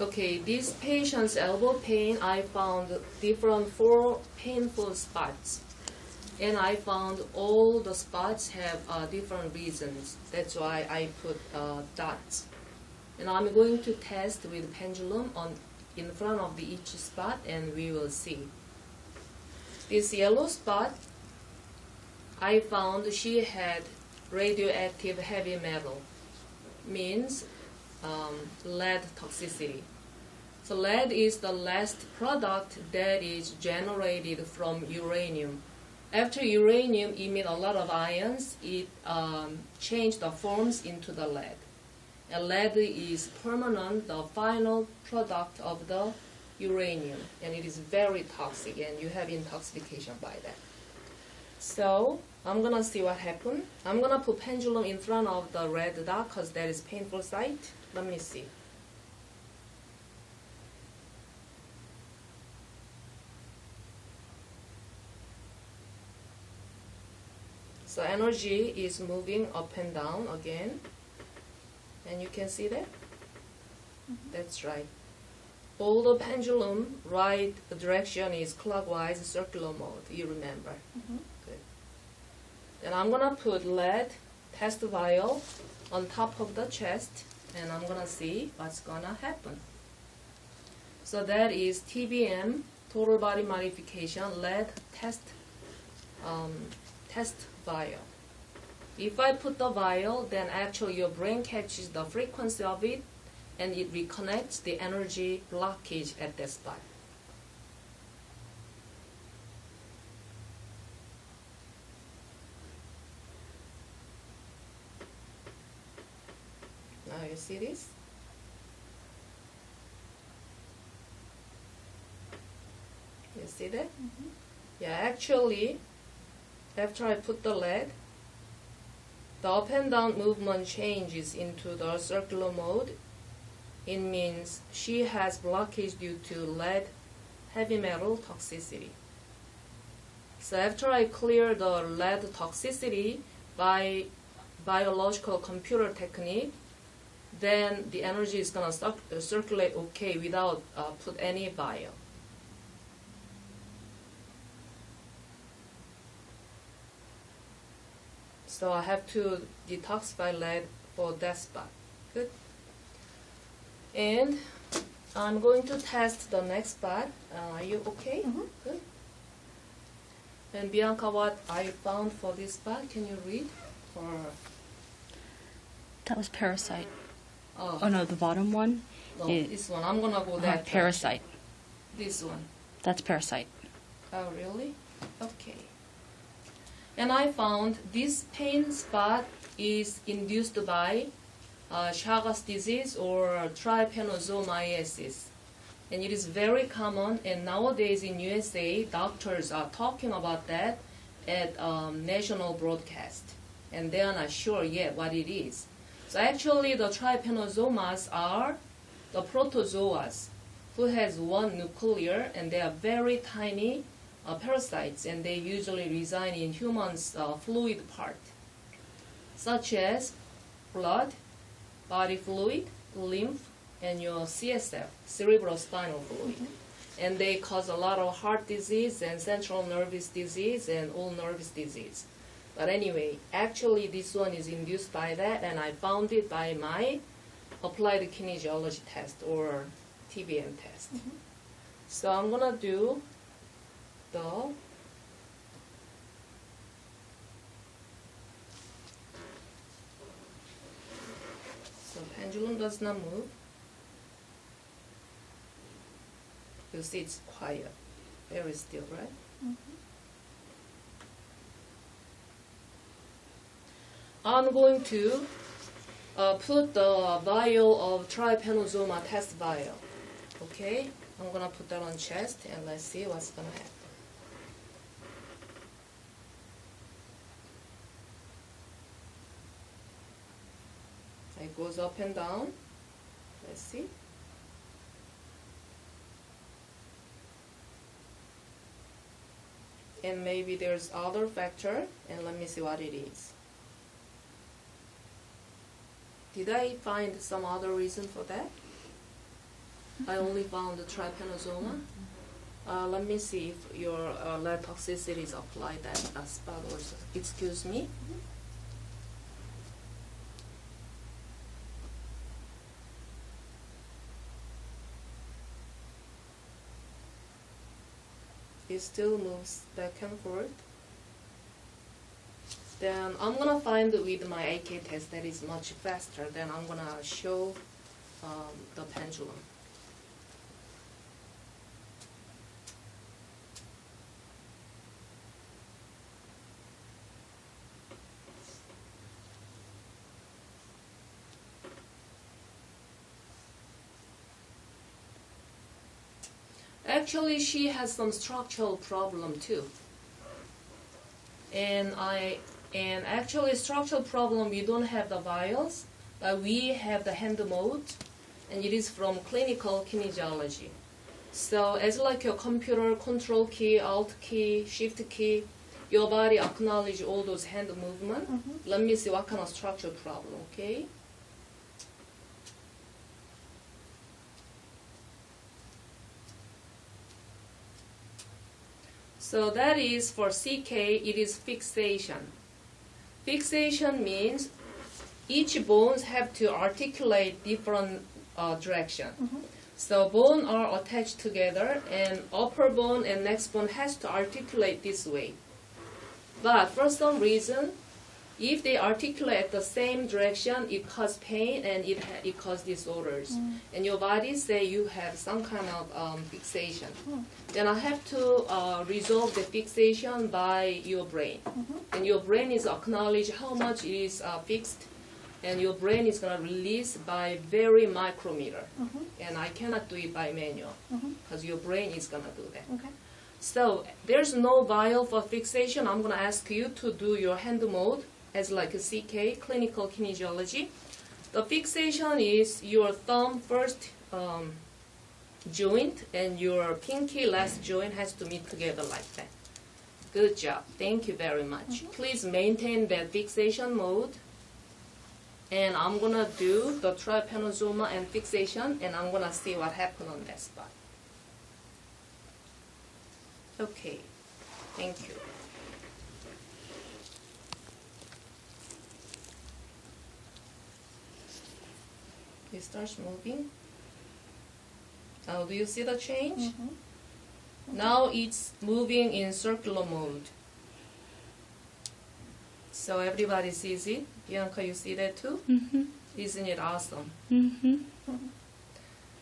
Okay, this patient's elbow pain, I found different 4 painful spots. And I found all the spots have different reasons. That's why I put dots. And I'm going to test with pendulum in front of each spot, and we will see. This yellow spot, I found she had radioactive heavy metal, means lead toxicity. So lead is the last product that is generated from uranium. After uranium emit a lot of ions, it changed the forms into the lead. And lead is permanent, the final product of the uranium, and it is very toxic, and you have intoxication by that. So I'm gonna see what happened. I'm gonna put pendulum in front of the red dot because that is painful site. Let me see. So energy is moving up and down again. And you can see that? That's right. All the pendulum, right direction is clockwise, circular mode, you remember. Good. Then I'm going to put lead test vial on top of the chest, and I'm going to see what's going to happen. So that is TBM, total body modification, lead test vial. If I put the vial, then actually your brain catches the frequency of it, and it reconnects the energy blockage at that spot. Now you see this? You see that? Yeah, actually, after I put the lead, the up and down movement changes into the circular mode. It means she has blockage due to lead heavy metal toxicity. So after I clear the lead toxicity by biological computer technique, then the energy is going to circulate okay without put any vial. So I have to detoxify lead for that spot. Good. And I'm going to test the next spot. Are you okay? Good. And Bianca, what I found for this spot, can you read? Or That was parasite. oh Oh no, the bottom one. no, this one. I'm gonna go that Parasite. direction. This one. That's parasite. Oh really? Okay. And I found this pain spot is induced by Chagas disease or trypanosomiasis. And it is very common, and nowadays in USA, doctors are talking about that at national broadcast. And they are not sure yet what it is. So actually the trypanosomas are the protozoas who has one nucleus, and they are very tiny parasites, and they usually reside in humans' fluid part, such as blood, body fluid, lymph, and your CSF, cerebrospinal fluid. And they cause a lot of heart disease and central nervous disease and all nervous disease. But anyway, actually this one is induced by that, and I found it by my applied kinesiology test or TBM test. So I'm gonna do the pendulum does not move. You see it's quiet, very still, right? I'm going to put the vial of trypanosoma test vial. Okay, I'm gonna put that on chest, and let's see what's gonna happen. It goes up and down. Let's see. And maybe there's other factor, and let me see what it is. Did I find some other reason for that? I only found the trypanosoma. Let me see if your lead toxicity is applied at a spot also. Excuse me. It still moves back and forth. Then I'm gonna find with my AK test that is much faster. Then I'm gonna show the pendulum. Actually, she has some structural problem too. And actually structural problem, we don't have the vials, but we have the hand mode, and it is from clinical kinesiology. So as like your computer control key, alt key, shift key, your body acknowledge all those hand movement. Let me see what kind of structural problem, okay? So that is for CK, it is fixation. Fixation means each bones have to articulate different direction. So bones are attached together, and upper bone and next bone has to articulate this way. But for some reason, if they articulate at the same direction, it causes pain and it causes disorders. And your body say you have some kind of fixation. Then I have to resolve the fixation by your brain. And your brain is acknowledge how much it is fixed, and your brain is going to release by very micrometer. And I cannot do it by manual, because your brain is going to do that. Okay. So there's no vial for fixation. I'm going to ask you to do your hand mode as like a CK, clinical kinesiology. The fixation is your thumb first joint and your pinky last joint has to meet together like that. Good job. Thank you very much. Please maintain that fixation mode. And I'm going to do the trypanosoma and fixation, and I'm going to see what happened on that spot. Okay. Thank you. It starts moving. Now, do you see the change? Now it's moving in circular mode. So everybody sees it. Bianca, you see that too? Isn't it awesome?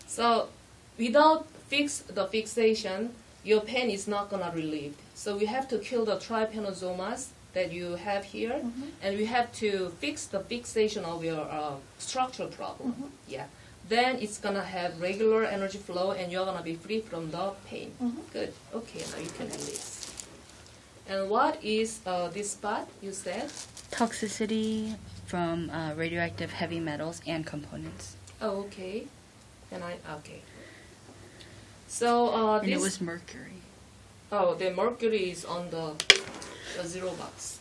So without the fixation, your pain is not going to relieve. So we have to kill the trypanosomas that you have here, and we have to fix the fixation of your structural problem. Yeah. Then it's going to have regular energy flow, and you're going to be free from the pain. Good. Okay, now you can release. And what is this spot you said? Toxicity from radioactive heavy metals and components. Oh, okay. Okay. So And this. it was mercury. Oh, the mercury is on the zero box.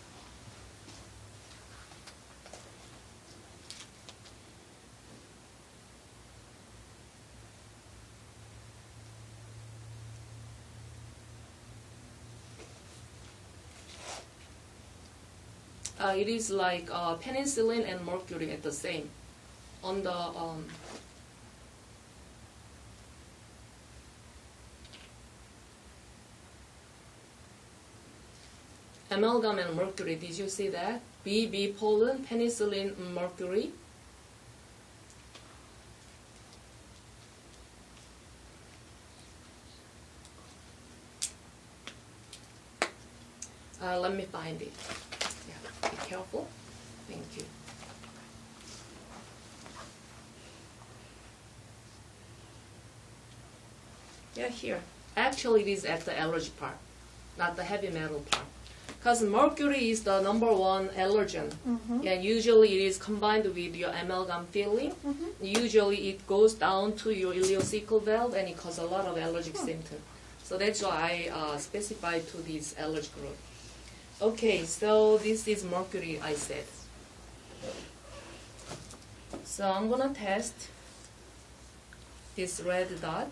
It is like penicillin and mercury at the same. On the amalgam and mercury, did you see that? BB pollen, penicillin, mercury. Let me find it. Yeah, be careful. Thank you. Yeah, here. Actually, it is at the allergy part, not the heavy metal part. Because mercury is the #1 allergen. And usually it is combined with your amalgam filling. Usually it goes down to your ileocecal valve and it causes a lot of allergic symptoms. So that's why I specified to this allergy group. Okay, so this is mercury, I said. So I'm going to test this red dot.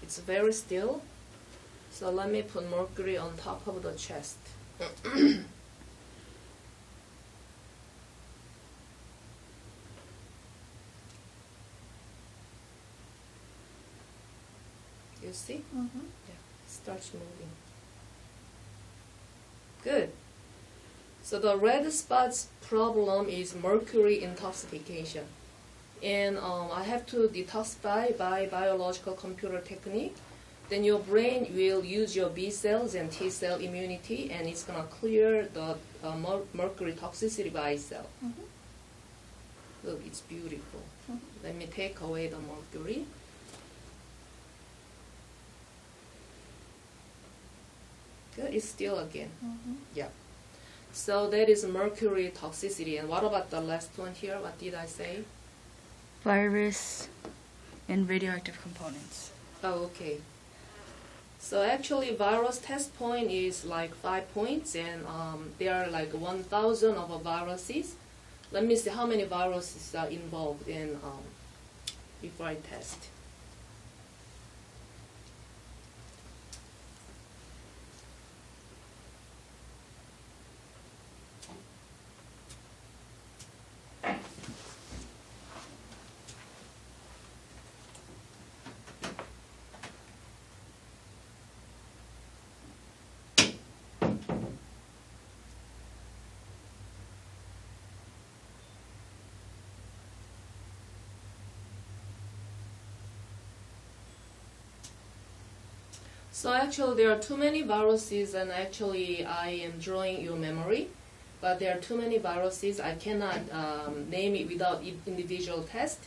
It's very still. So let me put mercury on top of the chest. You see? Mm-hmm. Yeah, it starts moving. Good. So the red spots problem is mercury intoxication. And I have to detoxify by biological computer technique. Then your brain will use your B cells and T cell immunity, and it's going to clear the mercury toxicity by itself. Mm-hmm. Look, it's beautiful. Mm-hmm. Let me take away the mercury. Good, it's still again. Mm-hmm. Yeah. So that is mercury toxicity. And what about the last one here? What did I say? Virus and radioactive components. Oh, okay. So actually, virus test point is like 5 points, and there are like 1,000 of viruses. Let me see how many viruses are involved in before I test. So actually there are too many viruses, and actually I am drawing your memory, but there are too many viruses. I cannot name it without individual test.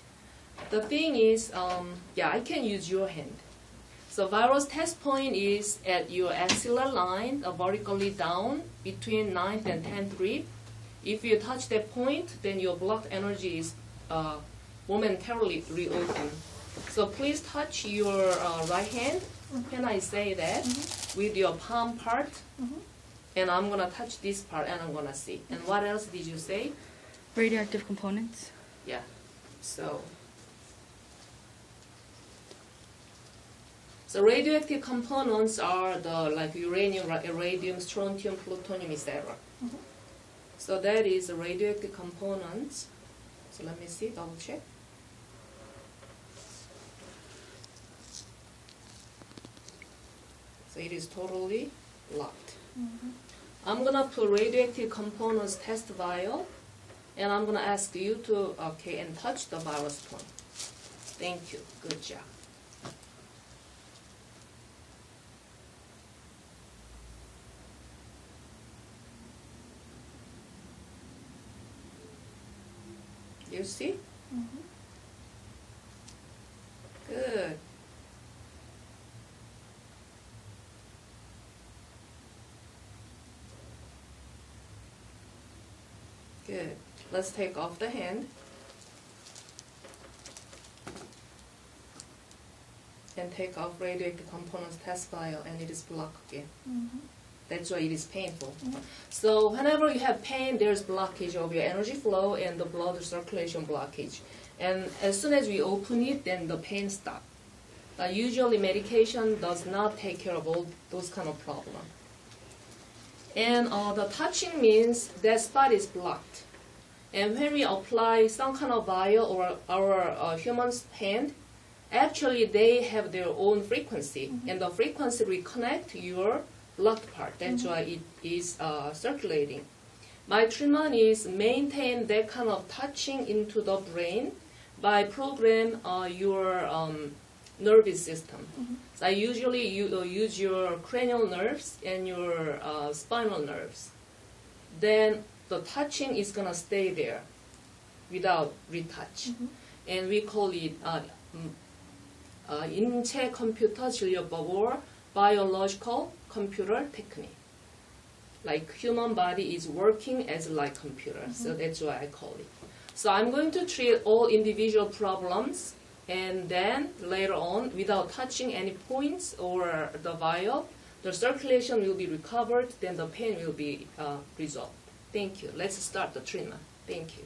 The thing is, yeah, I can use your hand. So virus test point is at your axillary line, vertically down between 9th and 10th rib. If you touch that point, then your blocked energy is momentarily reopened. So please touch your right hand. Can I say that? Mm-hmm. With your palm part, Mm-hmm. and I'm gonna touch this part, and I'm gonna see. And what else did you say? Radioactive components. Yeah. So radioactive components are the like uranium, radium, strontium, plutonium, etc. Mm-hmm. So that is the radioactive components. So let me see, double check. So it is totally locked. Mm-hmm. I'm gonna put radioactive components test vial, and I'm gonna ask you to and touch the virus point. Thank you. Good job. You see? Mm-hmm. Good. Good. Let's take off the hand. And take off radioactive components test vial, and it is blocked again. Mm-hmm. That's why it is painful. Mm-hmm. So whenever you have pain, there's blockage of your energy flow and the blood circulation blockage. And as soon as we open it, then the pain stops. But usually medication does not take care of all those kind of problems. And the touching means that spot is blocked. And when we apply some kind of vial or our human's hand, actually they have their own frequency. Mm-hmm. And the frequency reconnect your blocked part. That's Mm-hmm. why it is circulating. My treatment is maintain that kind of touching into the brain by program your nervous system. Mm-hmm. So I usually use your cranial nerves and your spinal nerves. Then the touching is gonna stay there without retouch. Mm-hmm. And we call it 인체 컴퓨터 진료법 or biological computer technique. Like human body is working as like computer, so that's why I call it. So I'm going to treat all individual problems and then later on, without touching any points or the vial, the circulation will be recovered, then the pain will be resolved. Thank you. Let's start the treatment. Thank you.